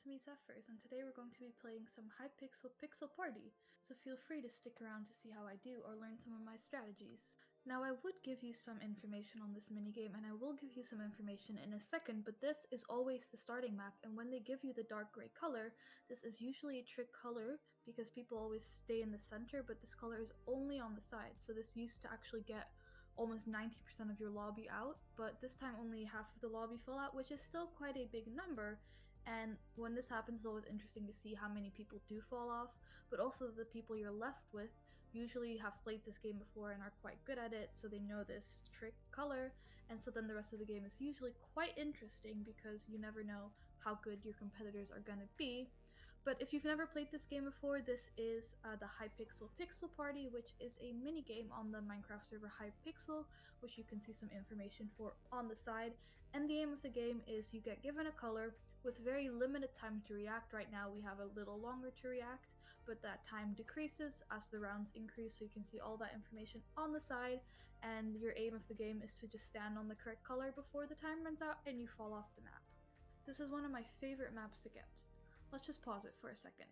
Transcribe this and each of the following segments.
it's me Zephyrs, and today we're going to be playing some Hypixel Pixel Party, so feel free to stick around to see how I do or learn some of my strategies. Now I would give you some information on this minigame, and I will give you some information in a second, but this is always the starting map, and when they give you the dark gray color, this is usually a trick color because people always stay in the center, but this color is only on the side, so this used to actually get almost 90% of your lobby out, but this time only half of the lobby fell out, which is still quite a big number. And when this happens, it's always interesting to see how many people do fall off, but also the people you're left with usually have played this game before and are quite good at it, so they know this trick color, and so then the rest of the game is usually quite interesting because you never know how good your competitors are gonna be. But if you've never played this game before, this is the Hypixel Pixel Party, which is a mini game on the Minecraft server Hypixel, which you can see some information for on the side. And the aim of the game is you get given a color with very limited time to react. Right now we have a little longer to react, but that time decreases as the rounds increase, so you can see all that information on the side, and your aim of the game is to just stand on the correct color before the time runs out and you fall off the map. This is one of my favorite maps to get. Let's just pause it for a second.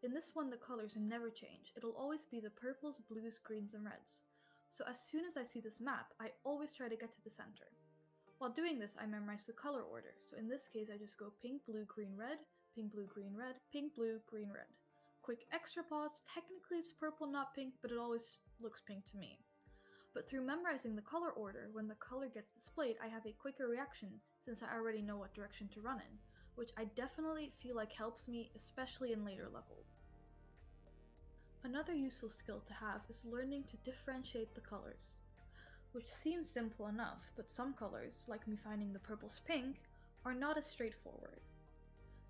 In this one, the colors never change. It'll always be the purples, blues, greens, and reds. So as soon as I see this map, I always try to get to the center. While doing this, I memorize the color order. So in this case, I just go pink, blue, green, red, pink, blue, green, red, pink, blue, green, red. Quick extra pause. Technically it's purple, not pink, but it always looks pink to me. But through memorizing the color order, when the color gets displayed, I have a quicker reaction since I already know what direction to run in, which I definitely feel like helps me, especially in later levels. Another useful skill to have is learning to differentiate the colors, which seems simple enough, but some colors, like me finding the purple's pink, are not as straightforward.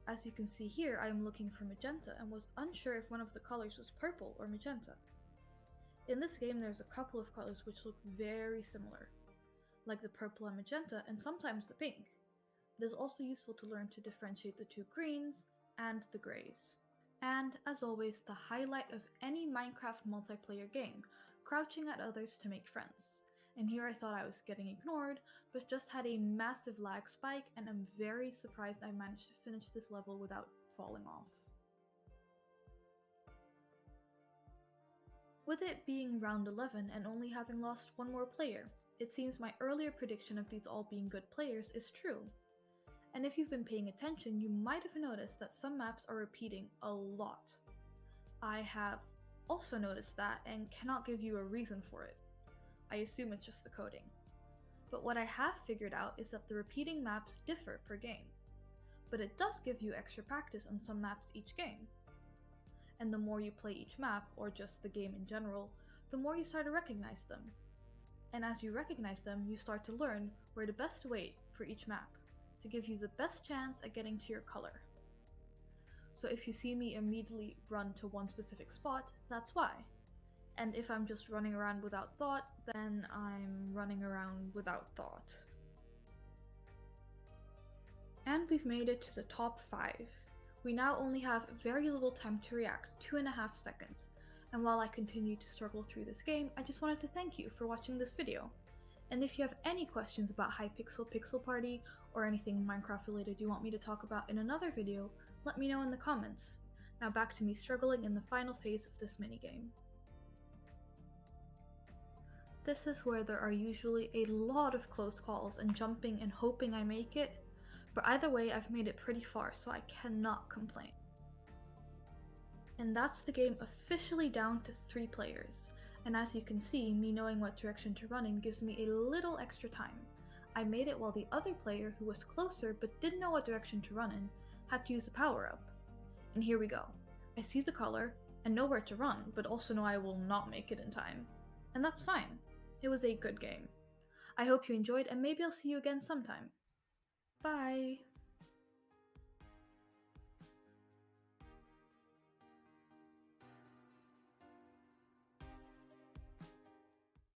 As you can see here, I am looking for magenta and was unsure if one of the colors was purple or magenta. In this game, there's a couple of colors which look very similar, like the purple and magenta, and sometimes the pink. It is also useful to learn to differentiate the two greens and the grays. And, as always, the highlight of any Minecraft multiplayer game, crouching at others to make friends. And here I thought I was getting ignored, but just had a massive lag spike, and I'm very surprised I managed to finish this level without falling off. With it being round 11 and only having lost one more player, it seems my earlier prediction of these all being good players is true. And if you've been paying attention, you might have noticed that some maps are repeating a lot. I have also noticed that and cannot give you a reason for it. I assume it's just the coding. But what I have figured out is that the repeating maps differ per game. But it does give you extra practice on some maps each game. And the more you play each map, or just the game in general, the more you start to recognize them. And as you recognize them, you start to learn where to best wait for each map, to give you the best chance at getting to your color. So if you see me immediately run to one specific spot, that's why. And if I'm just running around without thought, then I'm running around without thought. And we've made it to the top 5. We now only have very little time to react, 2.5 seconds. And while I continue to struggle through this game, I just wanted to thank you for watching this video. And if you have any questions about Hypixel Pixel Party or anything Minecraft related you want me to talk about in another video, let me know in the comments. Now back to me struggling in the final phase of this minigame. This is where there are usually a lot of close calls and jumping and hoping I make it, but either way I've made it pretty far, so I cannot complain. And that's the game officially down to 3 players. And as you can see, me knowing what direction to run in gives me a little extra time. I made it while the other player, who was closer but didn't know what direction to run in, had to use a power-up. And here we go. I see the color, and know where to run, but also know I will not make it in time. And that's fine. It was a good game. I hope you enjoyed, and maybe I'll see you again sometime. Bye!